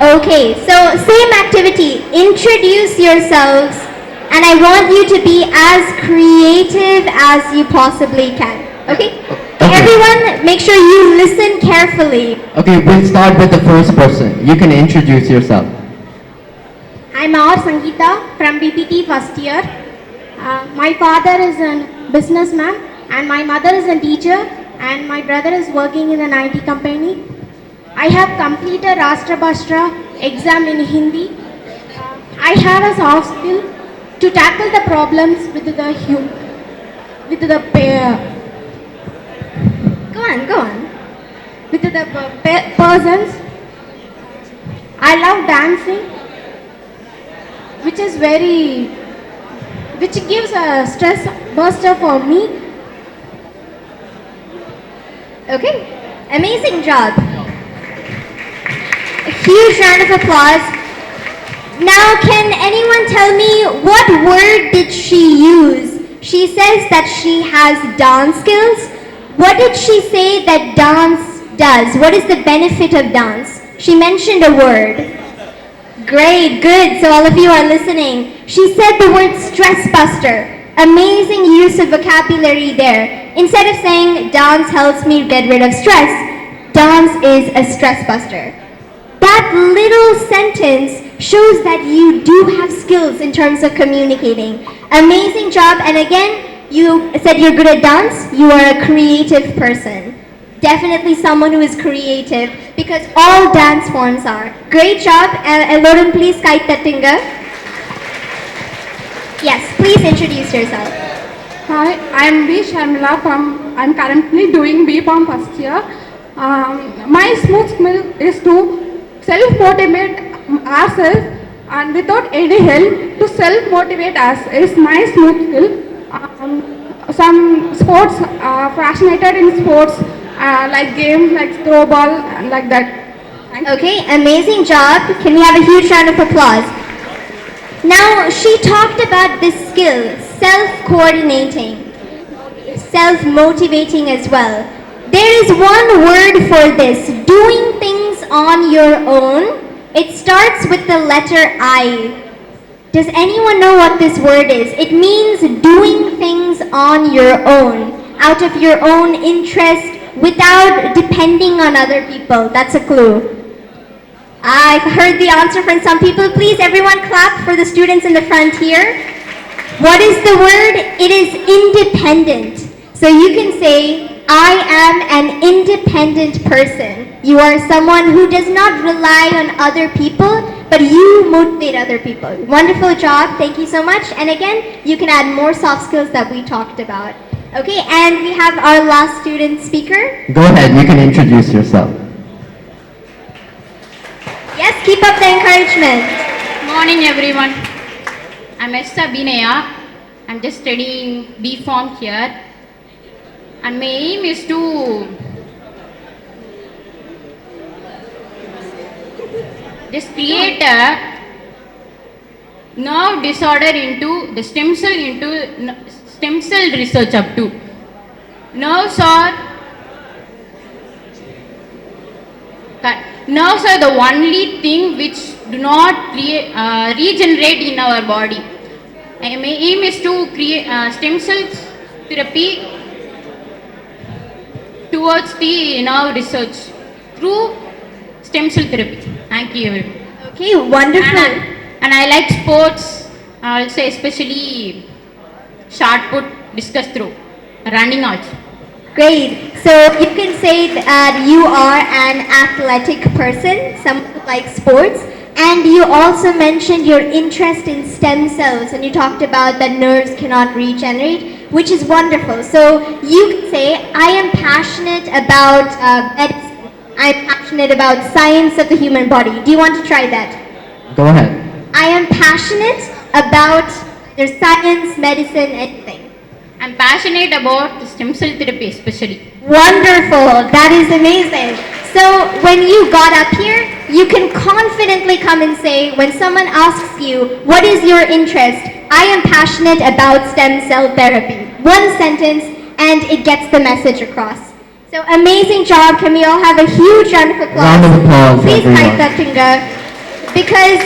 Okay, so same activity. Introduce yourselves, and I want you to be as creative as you possibly can. Okay? Okay. Everyone, make sure you listen carefully. Okay, we'll start with the first person. You can introduce yourself. I'm R. Sangeeta from BPT first year. My father is a businessman and my mother is a teacher and my brother is working in an IT company. I have completed Rashtrabhashtra exam in Hindi. I have a soft skill to tackle the problems with the Go on. with the persons. I love dancing, which gives a stress buster for me. Okay, amazing job. A huge round of applause. Now, can anyone tell me what word did she use? She says that she has dance skills. What did she say that dance does? What is the benefit of dance? She mentioned a word. Great, good. So all of you are listening. She said the word stress buster. Amazing use of vocabulary there. Instead of saying dance helps me get rid of stress, dance is a stress buster. That little sentence shows that you do have skills in terms of communicating. Amazing job. And again, you said you're good at dance. You are a creative person. Definitely someone who is creative because all dance forms are. Great job. And Lauren, please kite that finger. Yes, please introduce yourself. Hi, I'm B. Sharmila I'm currently doing B.Pharm first year. My smooth skill is to self-motivate ourselves and without any help to self-motivate us is my smooth skill. Some sports, fascinated in sports like games like throw ball and like that. Okay, amazing job. Can we have a huge round of applause? Now, she talked about this skill, self-coordinating, self-motivating as well. There is one word for this, doing things on your own. It starts with the letter I. Does anyone know what this word is? It means doing things on your own, out of your own interest, without depending on other people. That's a clue. I heard the answer from some people. Please, everyone clap for the students in the front here. What is the word? It is independent. So you can say, I am an independent person. You are someone who does not rely on other people, but you motivate other people. Wonderful job. Thank you so much. And again, you can add more soft skills that we talked about. Okay, and we have our last student speaker. Go ahead, you can introduce yourself. Yes, keep up the encouragement. Morning everyone. I'm S. Abhinaya. I'm just studying B.Pharm here. And my aim is to just create a nerve disorder into the stem cell research up to. Nerves are the only thing which do not regenerate in our body. And my aim is to create stem cell therapy towards the nerve research through stem cell therapy. Thank you everyone. Okay, wonderful. And I like sports, I'll say especially shot put, discus throw, running also. Great. So you can say that you are an athletic person, someone who likes sports, and you also mentioned your interest in stem cells, and you talked about that nerves cannot regenerate, which is wonderful. So you can say, I am passionate about medicine. I'm passionate about science of the human body. Do you want to try that? Go ahead. I am passionate about their science, medicine, anything. I'm passionate about the stem cell therapy especially. Wonderful. That is amazing. So when you got up here, you can confidently come and say, when someone asks you, what is your interest? I am passionate about stem cell therapy. One sentence and it gets the message across. So amazing job. Can we all have a huge round of applause? Round of applause, Please everyone. type that finger. because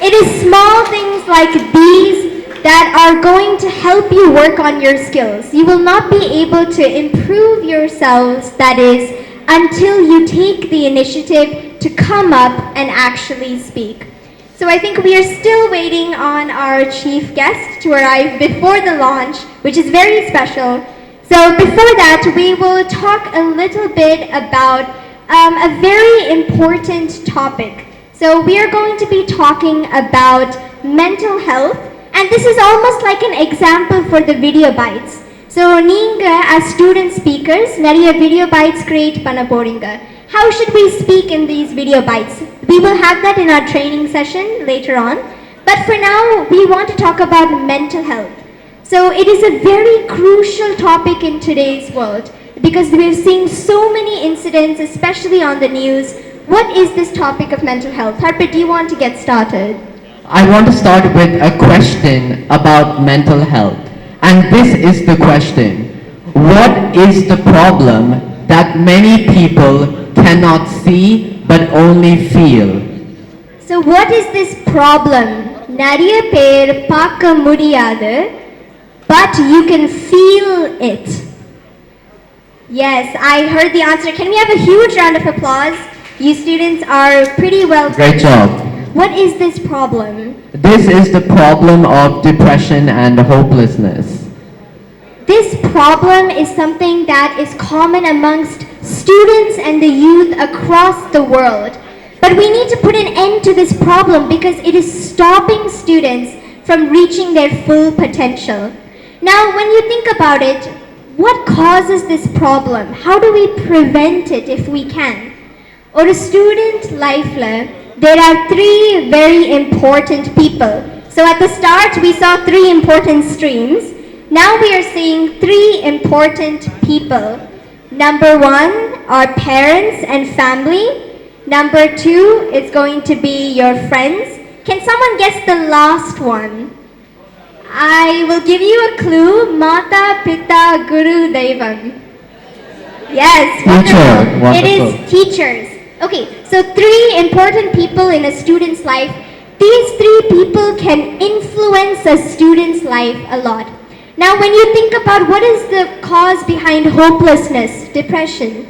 it is small things like these that are going to help you work on your skills. You will not be able to improve yourselves, that is, until you take the initiative to come up and actually speak. So I think we are still waiting on our chief guest to arrive before the launch, which is very special. So before that, we will talk a little bit about a very important topic. So we are going to be talking about mental health, and this is almost like an example for the video bites. So Neenga as student speakers, nariya video bites create panna poringa. How should we speak in these video bites? We will have that in our training session later on. But for now, we want to talk about mental health. So it is a very crucial topic in today's world because we're seeing so many incidents, especially on the news. What is this topic of mental health? Harpreet, do you want to get started? I want to start with a question about mental health. And this is the question. What is the problem that many people cannot see but only feel? So what is this problem? Nariya per paaka mudiyadu, but you can feel it. Yes, I heard the answer. Can we have a huge round of applause? You students are pretty well. Great job. What is this problem? This is the problem of depression and hopelessness. This problem is something that is common amongst students and the youth across the world. But we need to put an end to this problem because it is stopping students from reaching their full potential. Now, when you think about it, what causes this problem? How do we prevent it if we can? Or a student life, there are three very important people. So at the start, we saw three important streams. Now we are seeing three important people. Number one are parents and family. Number two is going to be your friends. Can someone guess the last one? I will give you a clue. Mata, Pita, Guru, Devam. Yes, wonderful. It is teachers. Okay, so three important people in a student's life. These three people can influence a student's life a lot. Now, when you think about what is the cause behind hopelessness, depression,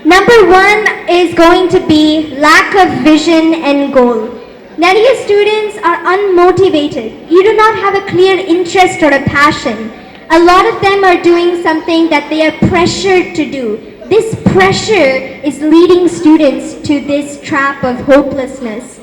number one is going to be lack of vision and goal. Many students are unmotivated. You do not have a clear interest or a passion. A lot of them are doing something that they are pressured to do. This pressure is leading students to this trap of hopelessness.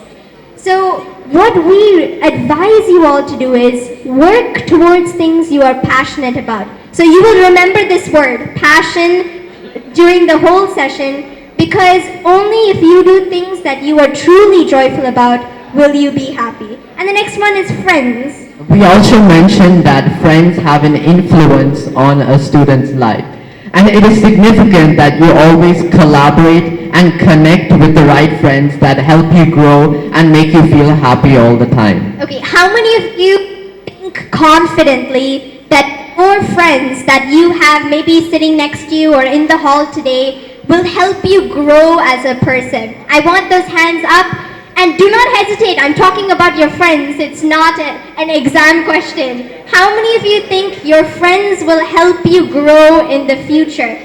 So what we advise you all to do is work towards things you are passionate about. So you will remember this word, passion, during the whole session, because only if you do things that you are truly joyful about will you be happy. And the next one is friends. We also mentioned that friends have an influence on a student's life. And it is significant that you always collaborate and connect with the right friends that help you grow and make you feel happy all the time. Okay, how many of you think confidently that your friends that you have maybe sitting next to you or in the hall today will help you grow as a person? I want those hands up. And do not hesitate, I'm talking about your friends, it's not an exam question. How many of you think your friends will help you grow in the future?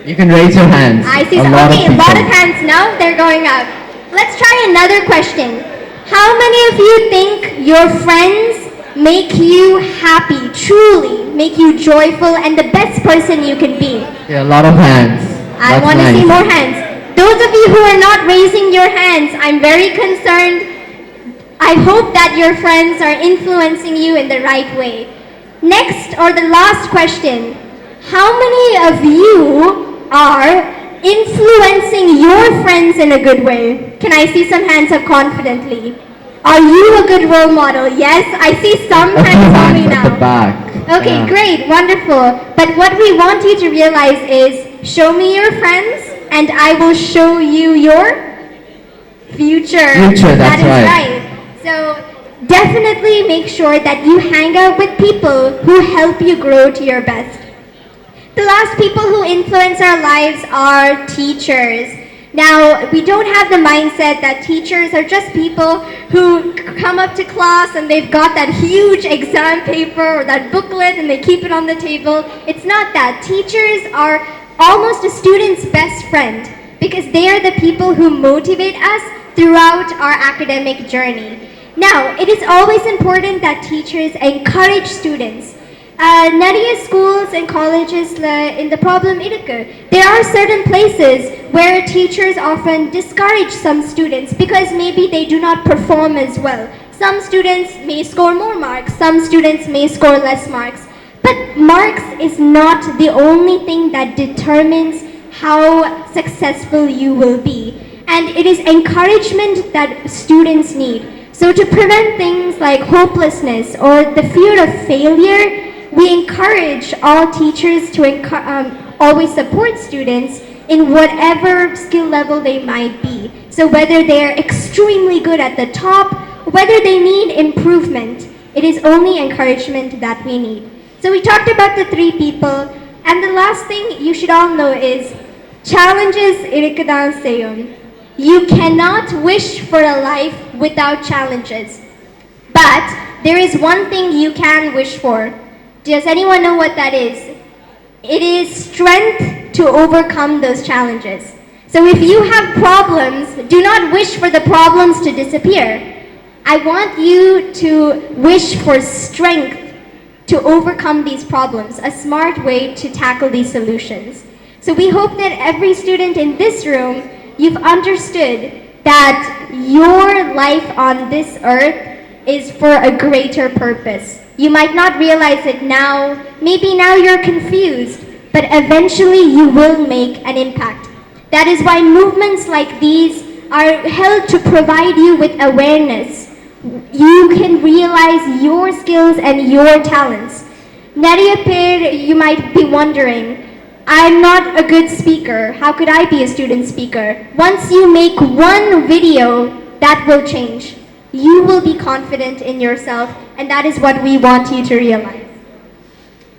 You can raise your hands. I see some. Okay, a lot of hands now, they're going up. Let's try another question. How many of you think your friends make you happy, truly make you joyful and the best person you can be? Yeah, a lot of hands. I want to see more hands. Those of you who are not raising your hands, I'm very concerned. I hope that your friends are influencing you in the right way. Next, or the last question, how many of you are influencing your friends in a good way? Can I see some hands up confidently? Are you a good role model? Yes, I see some hands only now. At the back. Okay, great, wonderful. But what we want you to realize is, show me your friends, and I will show you your future. That's right. So definitely make sure that you hang out with people who help you grow to your best. The last people who influence our lives are teachers. Now, we don't have the mindset that teachers are just people who come up to class and they've got that huge exam paper or that booklet and they keep it on the table. It's not that. Teachers are almost a student's best friend because they are the people who motivate us throughout our academic journey. Now, it is always important that teachers encourage students. நிறைய schools and colleges in the problem இருக்கு. There are certain places where teachers often discourage some students because maybe they do not perform as well. Some students may score more marks, some students may score less marks. But marks is not the only thing that determines how successful you will be. And it is encouragement that students need. So to prevent things like hopelessness or the fear of failure, we encourage all teachers to always support students in whatever skill level they might be. So whether they're extremely good at the top, whether they need improvement, it is only encouragement that we need. So we talked about the three people, and the last thing you should all know is challenges irukkudan seiyum. You cannot wish for a life without challenges. But there is one thing you can wish for. Does anyone know what that is? It is strength to overcome those challenges. So if you have problems, do not wish for the problems to disappear. I want you to wish for strength to overcome these problems, a smart way to tackle these solutions. So we hope that every student in this room, you've understood that your life on this earth is for a greater purpose. You might not realize it now, maybe now you're confused, but eventually you will make an impact. That is why movements like these are held to provide you with awareness. You can realize your skills and your talents. Nariya per, you might be wondering, I'm not a good speaker. How could I be a student speaker? Once you make one video, that will change. You will be confident in yourself, and that is what we want you to realize.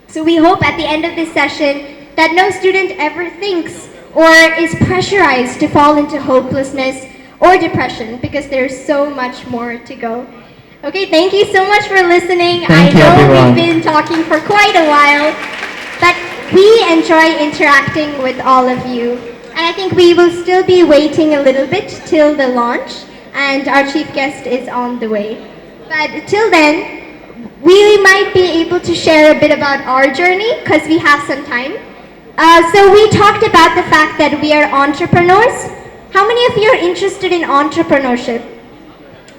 So we hope at the end of this session that no student ever thinks or is pressurized to fall into hopelessness or depression because there's so much more to go. Okay, thank you so much for listening. Thank you, I know everyone. we've been talking for quite a while, but we enjoy interacting with all of you. And I think we will still be waiting a little bit till the launch, and our chief guest is on the way. But till then, we might be able to share a bit about our journey because we have some time. So we talked about the fact that we are entrepreneurs. How many of you are interested in entrepreneurship?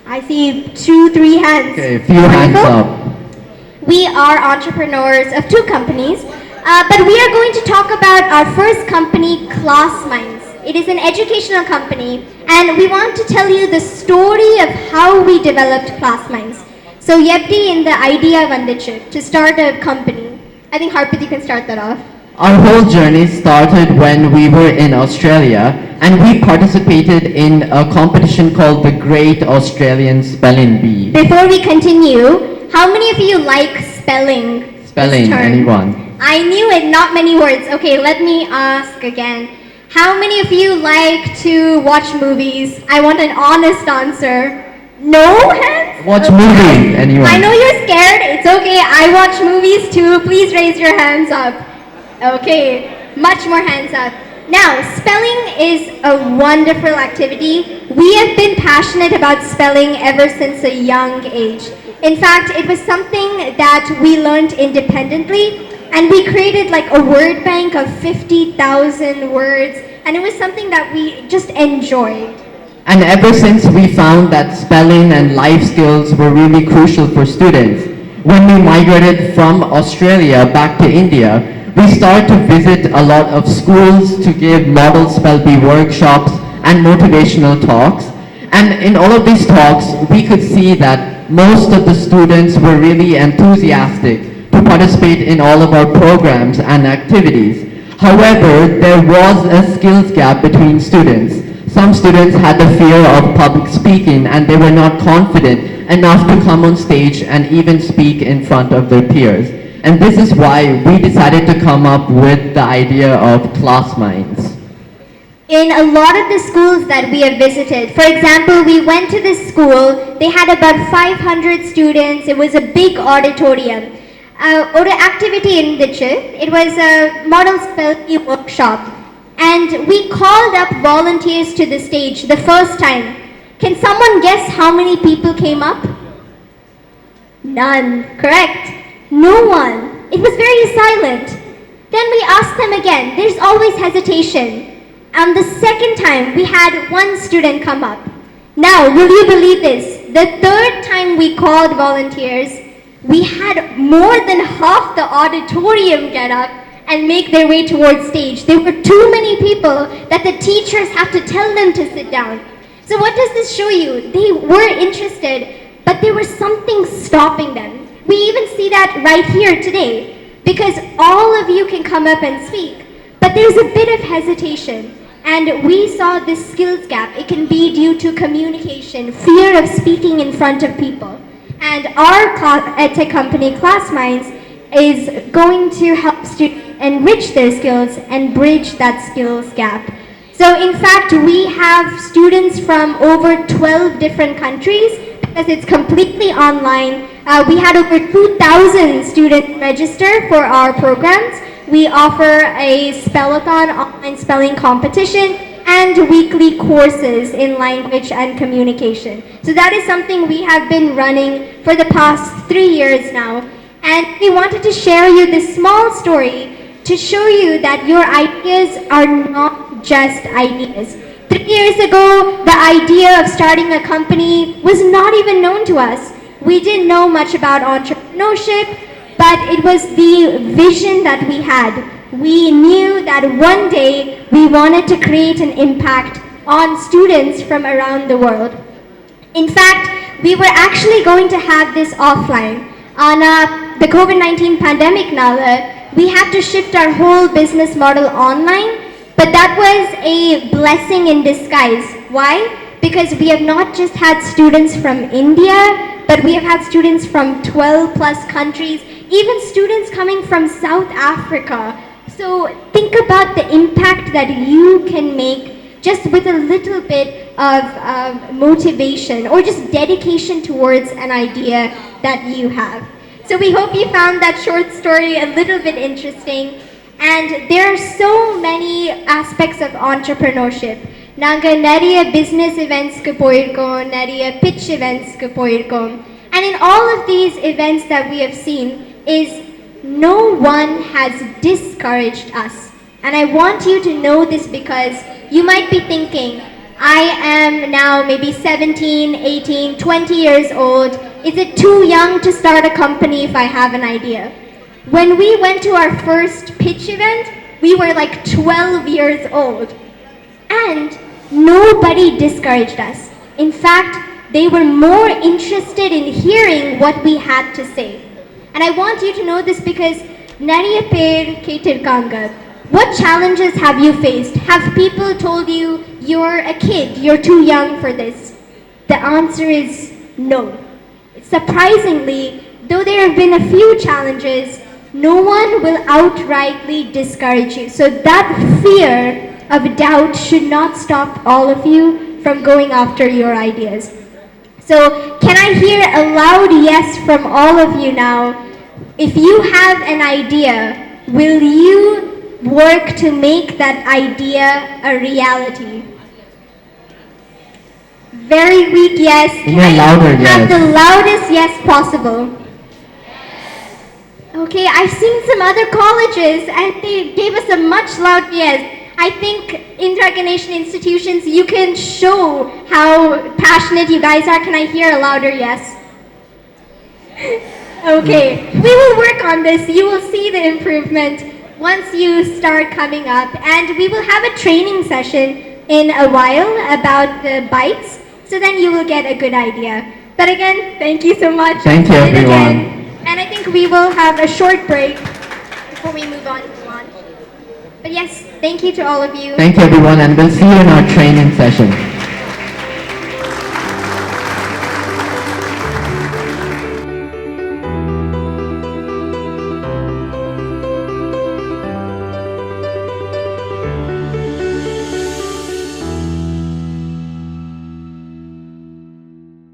I see 2-3 hands. Okay, a few hands Wonderful. up. We are entrepreneurs of 2 companies, but we are going to talk about our first company, Class Minds. It is an educational company, and we want to tell you the story of how we developed Class Minds. So Yepti in the idea vandichu to start a company. I think Harpit, you can start that off. Our whole journey started when we were in Australia and we participated in a competition called the Great Australian Spelling Bee. Before we continue, how many of you like spelling? this Spelling, term? anyone? I knew it, not many words. Okay, let me ask again. How many of you like to watch movies? I want an honest answer. No hands? Watch Okay. movies, anyone? I know you're scared. It's okay. I watch movies too. Please raise your hands up. Okay, much more hands up. Now, spelling is a wonderful activity. We have been passionate about spelling ever since a young age. In fact, it was something that we learned independently, and we created like a word bank of 50,000 words, and it was something that we just enjoyed. And ever since we found that spelling and life skills were really crucial for students, when we migrated from Australia back to India, we started to visit a lot of schools to give model spell bee workshops and motivational talks. And in all of these talks, we could see that most of the students were really enthusiastic to participate in all of our programs and activities. However, there was a skills gap between students. Some students had the fear of public speaking and they were not confident enough to come on stage and even speak in front of their peers. And this is why we decided to come up with the idea of Class Minds. in a lot of the schools that we have visited. For example, we went to this school, they had about 500 students, it was a big auditorium. ഒരു activity இருந்துச்சு. It was a model spelling workshop. And we called up volunteers to the stage the first time. Can someone guess how many people came up? None. Correct. No one. It was very silent. Then we asked them again. There's always hesitation. And the second time, we had one student come up. Now, will you believe this? The third time we called volunteers, we had more than half the auditorium get up and make their way towards stage. There were too many people that the teachers have to tell them to sit down. So what does this show you? They were interested, but there was something stopping them. We even see that right here today, because all of you can come up and speak, but there's a bit of hesitation. And we saw this skills gap. It can be due to communication, fear of speaking in front of people. And our EdTech company, ClassMinds, is going to help students enrich their skills and bridge that skills gap. So in fact, we have students from over 12 different countries because it's completely online. We had over 2,000 students register for our programs. We offer a spellathon online spelling competition and weekly courses in language and communication. So that is something we have been running for the past 3 years now. And we wanted to share you this small story to show you that your ideas are not just ideas. 3 years ago, the idea of starting a company was not even known to us. We didn't know much about entrepreneurship, but it was the vision that we had. We knew that one day we wanted to create an impact on students from around the world. In fact, we were actually going to have this offline. On the COVID-19 pandemic now, we had to shift our whole business model online, but that was a blessing in disguise. Why? Because we have not just had students from India, but we have had students from 12 plus countries, even students coming from South Africa. So think about the impact that you can make just with a little bit of motivation or just dedication towards an idea that you have. So we hope you found that short story a little bit interesting. And there are so many aspects of entrepreneurship. Naga nariya business events ku poirkom, nariya pitch events ku poirkom. And in all of these events that we have seen is no one has discouraged us. And I want you to know this because you might be thinking, I am now maybe 17, 18, 20 years old. Is it too young to start a company if I have an idea? When we went to our first pitch event, we were like 12 years old. And nobody discouraged us. In fact, they were more interested in hearing what we had to say. And I want you to know this because nariya per ketirkanga. What challenges have you faced? Have people told you you're a kid, you're too young for this? The answer is no. Surprisingly, though there have been a few challenges, no one will outrightly discourage you. So that fear of doubt should not stop all of you from going after your ideas. So can I hear a loud yes from all of you now? If you have an idea, will you work to make that idea a reality? Very weak yes. Yeah, louder yes. Have the loudest yes possible. Okay, I've seen some other colleges and they gave us a much louder yes. I think Indira Ganesan institutions, you can show how passionate you guys are. Can I hear a louder yes? Okay, we will work on this. You will see the improvement once you start coming up. And we will have a training session in a while about the Bytes. So then you will get a good idea. But again, thank you so much. Thank you, And again, everyone. and I think we will have a short break before we move on to lunch. But yes, thank you to all of you. Thank you, everyone, and we'll see you in our training session.